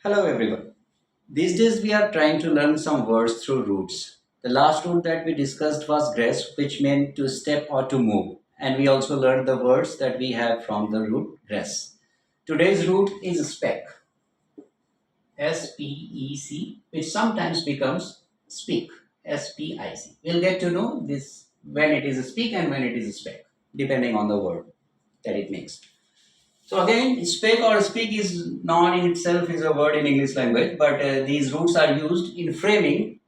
Hello everyone. These days we are trying to learn some words through roots. The last root that we discussed was gress, which meant to step or to move. And we also learned the words that we have from the root gress. Today's root is spec, SPEC, which sometimes becomes speak, SPIC. We'll get to know this when it is a speak and when it is a spec, depending on the word that it makes. So again, spec or speak is not in itself is a word in English language, but these roots are used in framing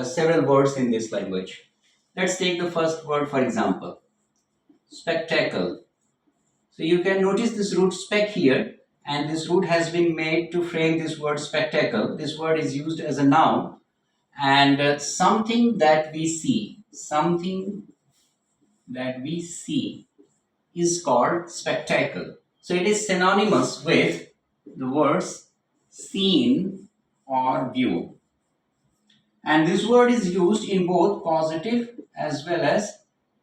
several words in this language. Let's take the first word for example, spectacle. So you can notice this root spec here, and this root has been made to frame this word spectacle. This word is used as a noun, and something that we see is called spectacle. So it is synonymous with the words seen or view. And this word is used in both positive as well as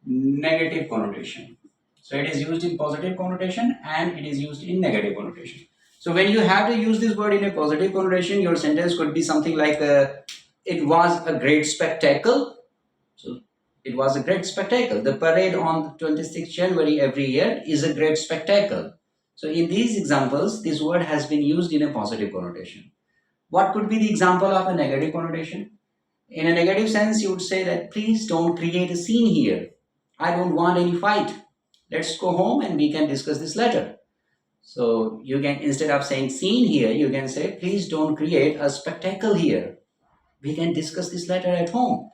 negative connotation. So it is used in positive connotation and it is used in negative connotation. So when you have to use this word in a positive connotation, your sentence could be something like, it was a great spectacle. So it was a great spectacle. The parade on 26th January every year is a great spectacle. So in these examples, this word has been used in a positive connotation. What could be the example of a negative connotation? In a negative sense, you would say that please don't create a scene here. I don't want any fight. Let's go home and we can discuss this later. So you can, instead of saying scene here, you can say please don't create a spectacle here. We can discuss this later at home.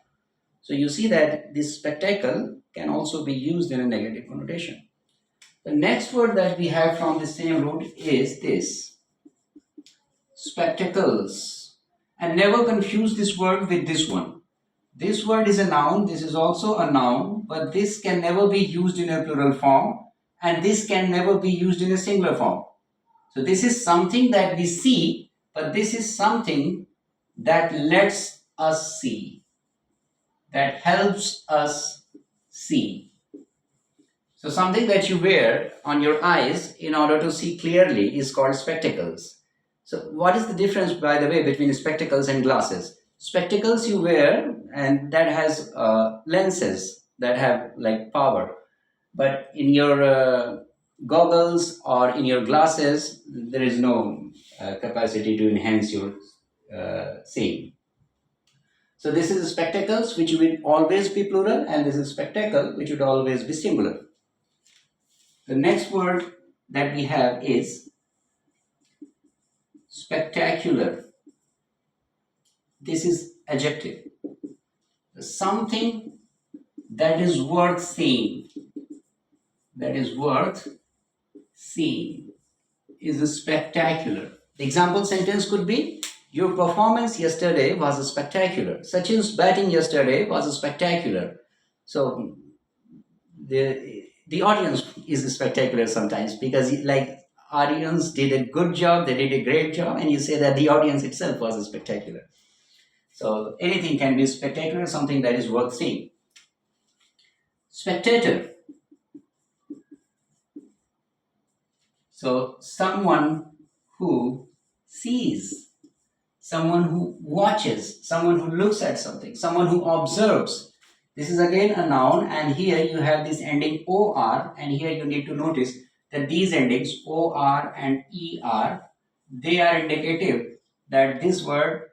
So you see that this spectacle can also be used in a negative connotation. The next word that we have from the same root is this, spectacles. And never confuse this word with this one. This word is a noun, this is also a noun, but this can never be used in a plural form, and this can never be used in a singular form. So this is something that we see, but this is something that lets us see, that helps us see. So something that you wear on your eyes in order to see clearly is called spectacles. So what is the difference, by the way, between spectacles and glasses? Spectacles you wear and that has lenses that have like power. But in your goggles or in your glasses, there is no capacity to enhance your seeing. So this is spectacles, which would always be plural, and this is spectacle, which would always be singular. The next word that we have is spectacular. This is adjective. Something that is worth seeing. That is worth seeing is a spectacular. The example sentence could be, your performance yesterday was a spectacular. Sachin's batting yesterday was a spectacular. So the audience is spectacular sometimes because like audience did a good job, they did a great job, and you say that the audience itself was a spectacular. So anything can be spectacular, something that is worth seeing. Spectator. So someone who sees, someone who watches, someone who looks at something, someone who observes. This is again a noun, and here you have this ending OR, and here you need to notice that these endings OR and ER, they are indicative that this word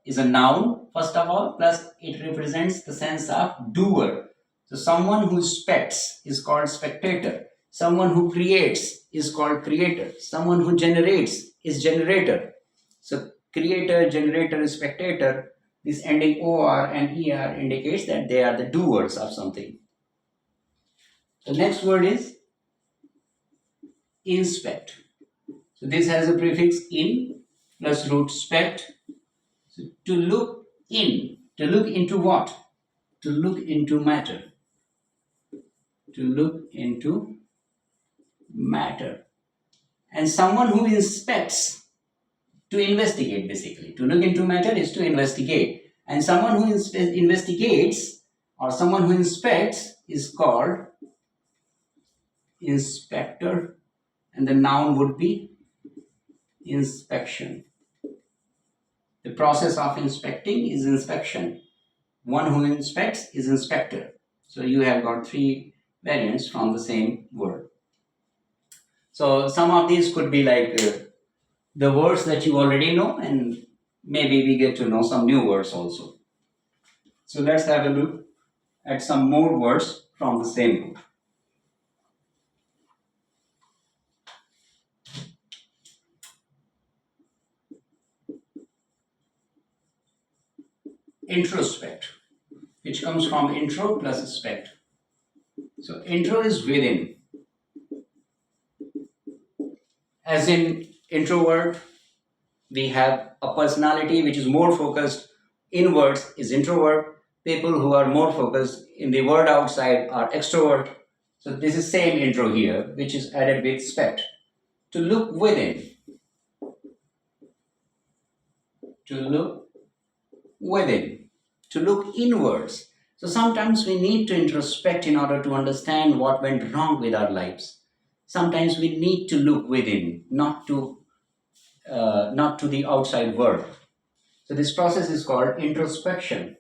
is a noun, first of all, plus it represents the sense of doer. So someone who spects is called spectator. Someone who creates is called creator. Someone who generates is generator. So creator, generator, spectator, this ending OR and ER indicates that they are the doers of something. The next word is inspect. So this has a prefix in plus root spect. So to look in, to look into what? To look into matter. To look into matter. And someone who inspects, to investigate basically. To look into matter is to investigate. And someone who investigates or someone who inspects is called inspector, and the noun would be inspection. The process of inspecting is inspection. One who inspects is inspector. So you have got three variants from the same word. So some of these could be like the words that you already know, and maybe we get to know some new words also. So let's have a look at some more words from the same book. Introspect, which comes from intro plus spect. So intro is within. As in introvert, we have a personality which is more focused inwards is introvert. People who are more focused in the world outside are extrovert. So this is same intro here, which is added with spect. To look within. To look within. To look inwards. So sometimes we need to introspect in order to understand what went wrong with our lives. Sometimes we need to look within, not to the outside world. So this process is called introspection.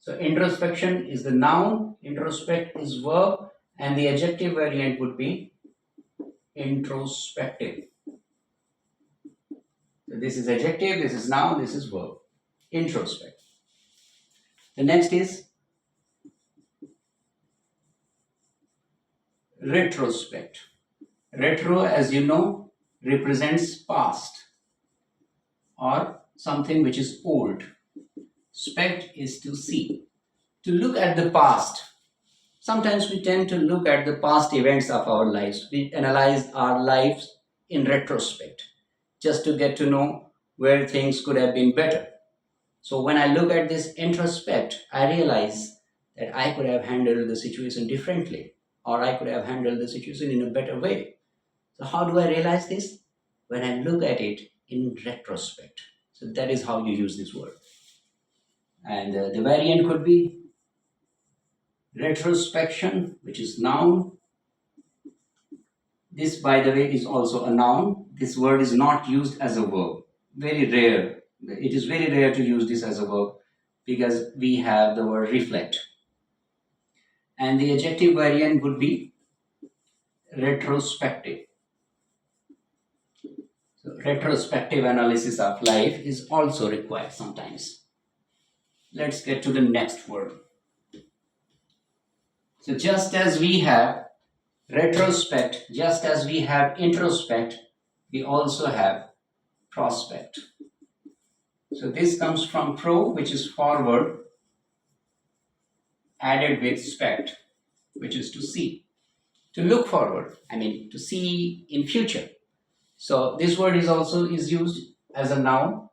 So introspection is the noun, introspect is verb, and the adjective variant would be introspective. So this is adjective, this is noun, this is verb. Introspect. The next is retrospect. Retro, as you know, represents past or something which is old. Spect is to see, to look at the past. Sometimes we tend to look at the past events of our lives. We analyze our lives in retrospect, just to get to know where things could have been better. So when I look at this introspect, I realize that I could have handled the situation differently, or I could have handled the situation in a better way. So how do I realize this? When I look at it in retrospect. So that is how you use this word. And the variant could be retrospection, which is noun. This, by the way, is also a noun. This word is not used as a verb. Very rare. It is very rare to use this as a verb because we have the word reflect. And the adjective variant would be retrospective. So retrospective analysis of life is also required sometimes. Let's get to the next word. So just as we have retrospect, just as we have introspect, we also have prospect. So this comes from pro, which is forward, added with spect, which is to see. To look forward, to see in future. So this word is also used as a noun.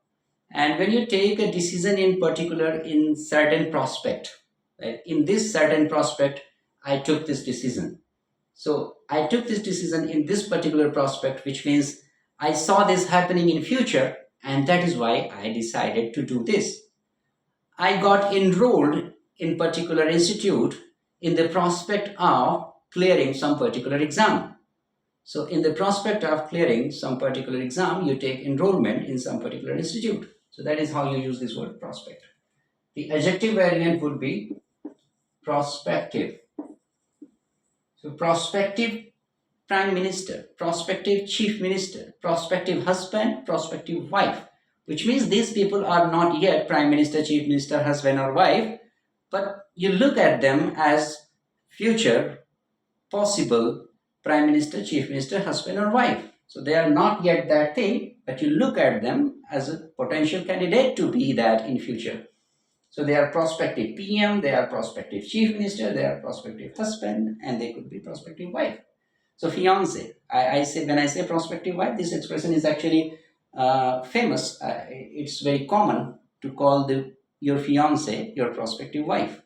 And when you take a decision in particular in certain prospect, right? In this certain prospect, I took this decision. So I took this decision in this particular prospect, which means I saw this happening in future, and that is why I decided to do this. I got enrolled in particular institute in the prospect of clearing some particular exam. So in the prospect of clearing some particular exam, you take enrollment in some particular institute. So that is how you use this word prospect. The adjective variant would be prospective. So prospective prime minister, prospective chief minister, prospective husband, prospective wife, which means these people are not yet prime minister, chief minister, husband or wife, but you look at them as future possible prime minister, chief minister, husband or wife. So they are not yet that thing, but you look at them as a potential candidate to be that in future. So they are prospective PM, they are prospective chief minister, they are prospective husband, and they could be prospective wife. So fiance, I say when I say prospective wife, this expression is actually famous. It's very common to call your fiance your prospective wife.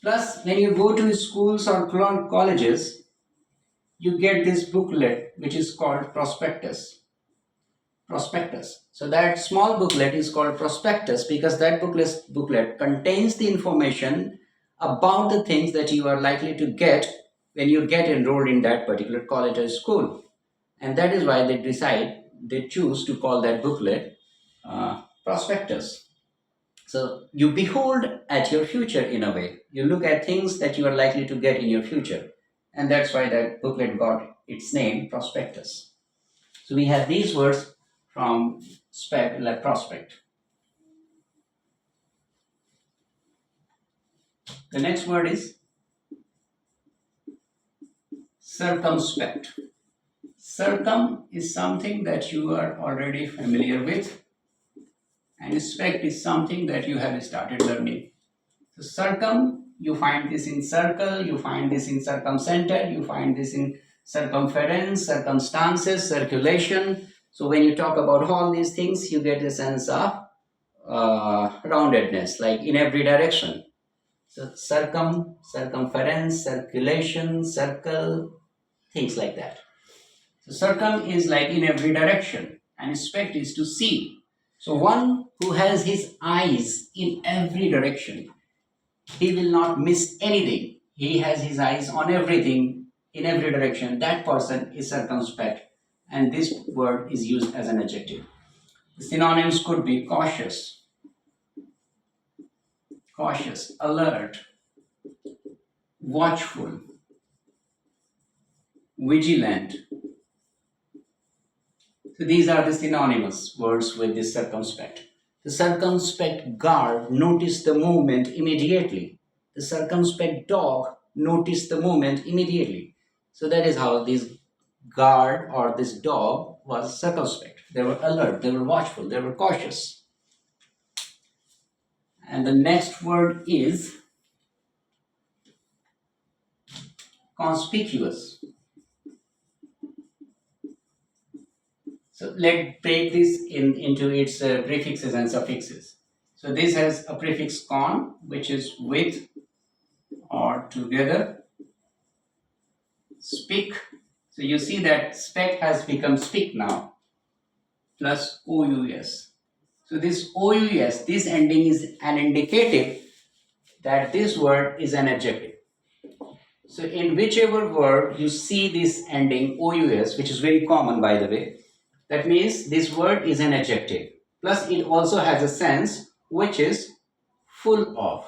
Plus, when you go to schools or colleges, you get this booklet which is called prospectus. So that small booklet is called prospectus because that booklet contains the information about the things that you are likely to get when you get enrolled in that particular college or school. And that is why they choose to call that booklet prospectus. So you behold at your future in a way. You look at things that you are likely to get in your future. And that's why that booklet got its name, prospectus. So we have these words from SPEC, like prospect. The next word is circumspect. Circum is something that you are already familiar with, and spect is something that you have started learning. So circum, you find this in circle, you find this in circumcenter, you find this in circumference, circumstances, circulation. So when you talk about all these things, you get a sense of roundedness, like in every direction. So circumference, circulation, circle, things like that. So circum is like in every direction, and spect is to see. So one who has his eyes in every direction, he will not miss anything. He has his eyes on everything in every direction. That person is circumspect, and this word is used as an adjective. The synonyms could be cautious, alert, watchful, vigilant. So these are the synonymous words with this circumspect. The circumspect guard noticed the movement immediately. The circumspect dog noticed the movement immediately. So that is how this guard or this dog was circumspect. They were alert, they were watchful, they were cautious. And the next word is conspicuous. So let's break this into its prefixes and suffixes. So this has a prefix con, which is with or together. Speak. So you see that spec has become speak now, plus OUS. So this OUS, this ending is an indicative that this word is an adjective. So in whichever word you see this ending OUS, which is very common by the way, that means this word is an adjective. Plus it also has a sense which is full of.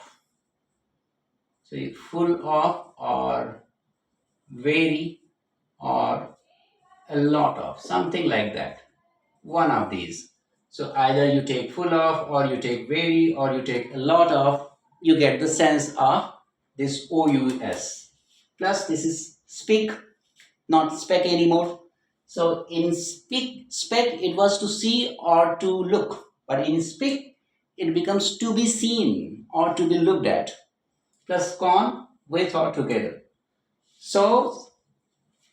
So full of or very or a lot of, something like that. One of these. So either you take full of or you take very or you take a lot of, you get the sense of this OUS. Plus this is speak, not spec anymore. So in spec it was to see or to look, but in speak it becomes to be seen or to be looked at. Plus con, with or together. So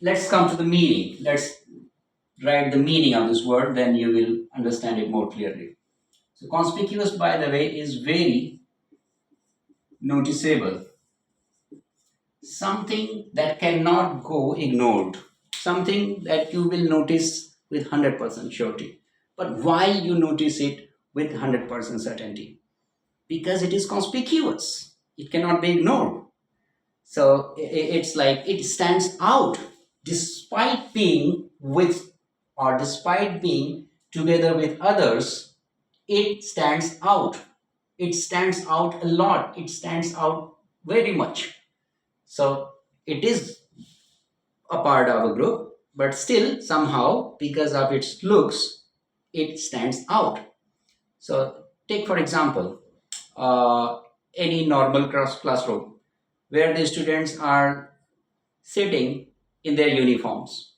let's come to the meaning. Let's write the meaning of this word, then you will understand it more clearly. So conspicuous, by the way, is very noticeable. Something that cannot go ignored. Something that you will notice with 100% surety. But why you notice it with 100% certainty? Because it is conspicuous. It cannot be ignored. So it's like it stands out despite being with or despite being together with others. It stands out. It stands out a lot. It stands out very much. So it is a part of a group, but still somehow because of its looks, it stands out. So take for example, any normal classroom where the students are sitting in their uniforms,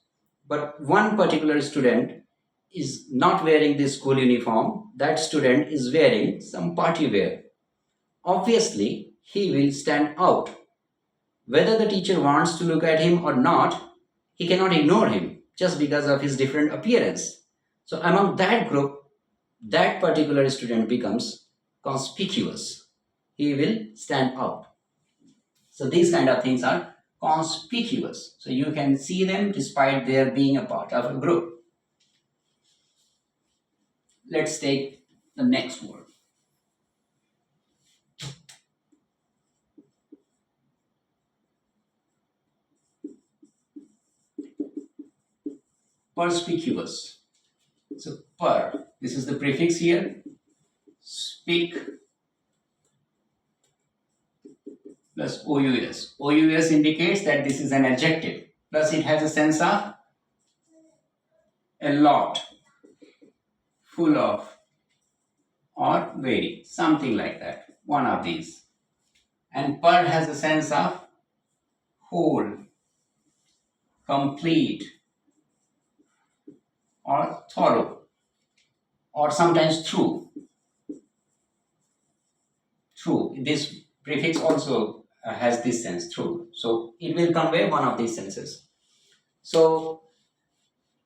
but one particular student is not wearing the school uniform. That student is wearing some party wear. Obviously, he will stand out. Whether the teacher wants to look at him or not, he cannot ignore him just because of his different appearance. So among that group, that particular student becomes conspicuous. He will stand out. So these kind of things are conspicuous. So you can see them despite their being a part of a group. Let's take the next word. perspicuous. So per, this is the prefix here, speak plus OUS. OUS indicates that this is an adjective, plus it has a sense of a lot, full of, or very, something like that, one of these. And per has a sense of whole, complete, or thorough, or sometimes through. Through, this prefix also has this sense, through. So it will convey one of these senses. So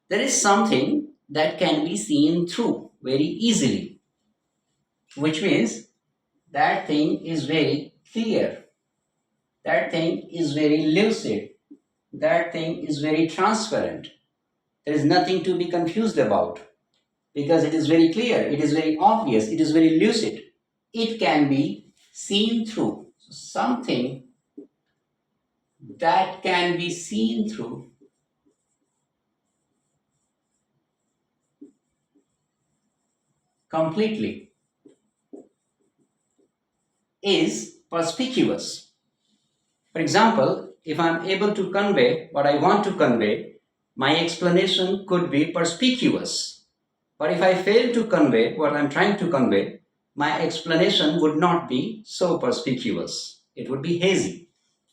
there is something that can be seen through very easily, which means that thing is very clear, that thing is very lucid, that thing is very transparent. There is nothing to be confused about because it is very clear, it is very obvious, it is very lucid. It can be seen through. So something that can be seen through completely is perspicuous. For example, if I am able to convey what I want to convey, my explanation could be perspicuous. But if I fail to convey what I am trying to convey, my explanation would not be so perspicuous. It would be hazy,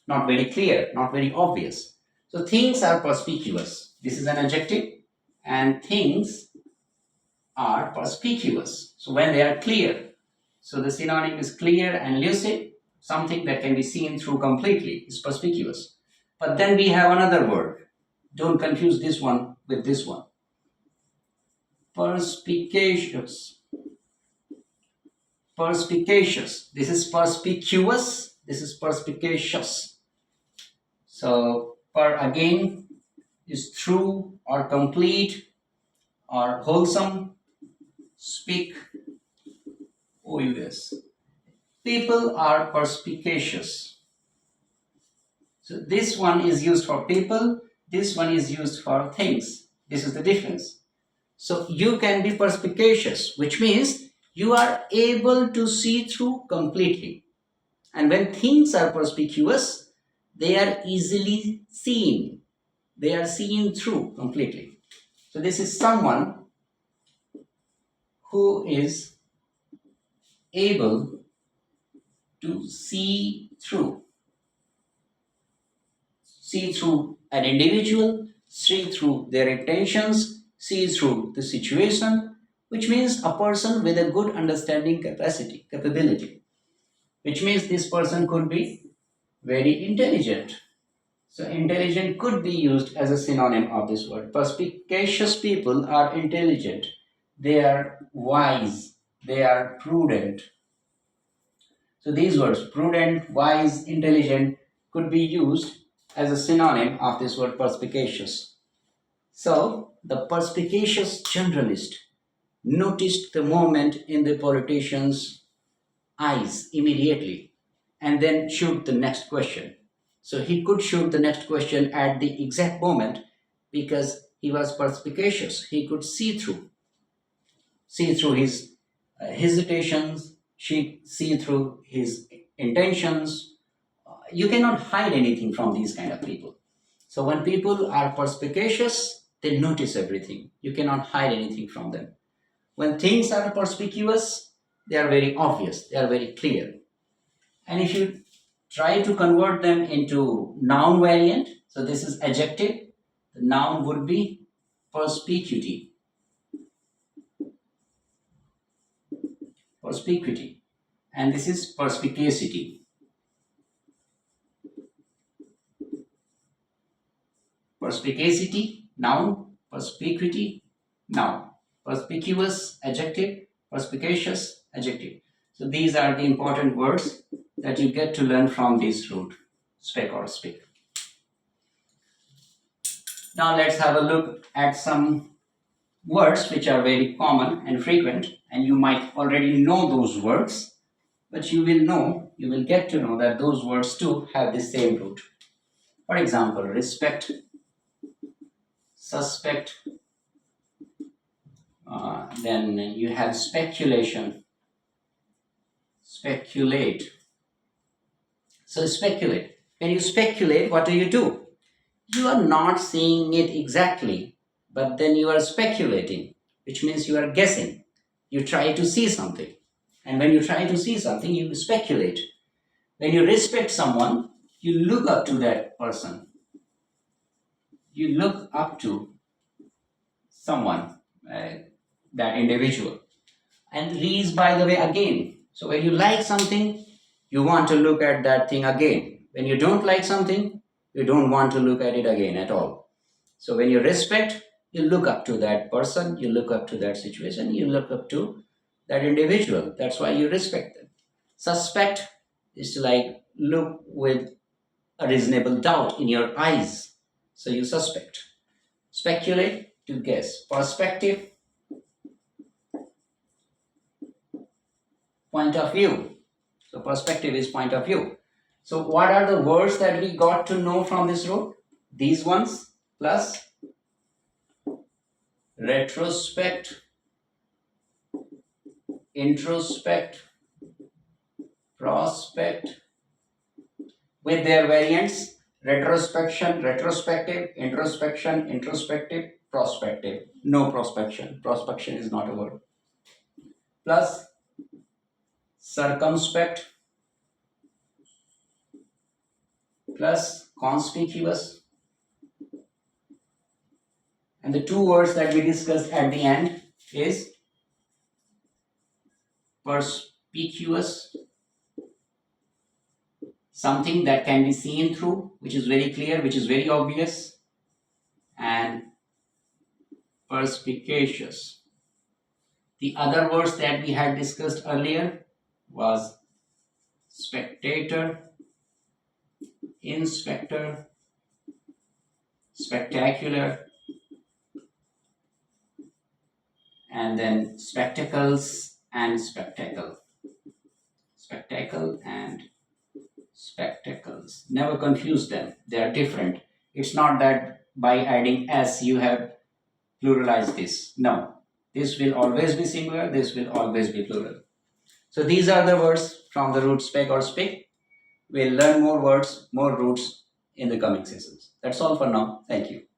not very clear, not very obvious. So things are perspicuous. This is an adjective, and things are perspicuous. So when they are clear, so the synonym is clear and lucid, something that can be seen through completely is perspicuous. But then we have another word. Don't confuse this one with this one. Perspicacious. Perspicacious. This is perspicuous. This is perspicacious. So per again is true or complete or wholesome. Speak, OUS. People are perspicacious. So this one is used for people, this one is used for things. This is the difference. So you can be perspicacious, which means you are able to see through completely. And when things are perspicuous, they are easily seen. They are seen through completely. So this is someone who is able to see through. See through an individual, see through their intentions, see through the situation, which means a person with a good understanding capability, which means this person could be very intelligent. So intelligent could be used as a synonym of this word. Perspicacious people are intelligent. They are wise. They are prudent. So these words, prudent, wise, intelligent, could be used as a synonym of this word perspicacious. So the perspicacious generalist noticed the moment in the politician's eyes immediately and then shoot the next question. So he could shoot the next question at the exact moment because he was perspicacious. He could see through his hesitations, see through his intentions. You cannot hide anything from these kind of people. So when people are perspicacious, they notice everything. You cannot hide anything from them. When things are perspicuous, they are very obvious, they are very clear. And if you try to convert them into noun variant, so this is adjective, the noun would be perspicuity. Perspicuity. And this is perspicacity. Perspicacity, noun, perspicuity, noun. Perspicuous, adjective, perspicacious, adjective. So these are the important words that you get to learn from this root, SPEC or SPEC. Now let's have a look at some words which are very common and frequent, and you might already know those words, but you will get to know that those words too have the same root. For example, respect, suspect, Then you have speculation. Speculate. So speculate. When you speculate, what do? You are not seeing it exactly, but then you are speculating, which means you are guessing. You try to see something. And when you try to see something, you speculate. When you respect someone, you look up to that person. You look up to someone, that individual. And re is, by the way, again. So when you like something, you want to look at that thing again. When you don't like something, you don't want to look at it again at all. So when you respect, you look up to that person, you look up to that situation, you look up to that individual. That's why you respect them. Suspect is to like look with a reasonable doubt in your eyes. So you suspect. Speculate, to guess. Perspective, point of view. So perspective is point of view. So what are the words that we got to know from this root? These ones plus retrospect, introspect, prospect, with their variants: retrospection, retrospective, introspection, introspective, prospective. No prospection. Prospection is not a word. Plus circumspect, plus conspicuous. And the two words that we discussed at the end is perspicuous, something that can be seen through, which is very clear, which is very obvious, and perspicacious. The other words that we had discussed earlier was spectator, inspector, spectacular, and then spectacles and spectacle. Spectacle and spectacles. Never confuse them. They are different. It's not that by adding s you have pluralized this. No. This will always be singular. This will always be plural. So these are the words from the root spec or SPEC. We'll learn more words, more roots in the coming sessions. That's all for now. Thank you.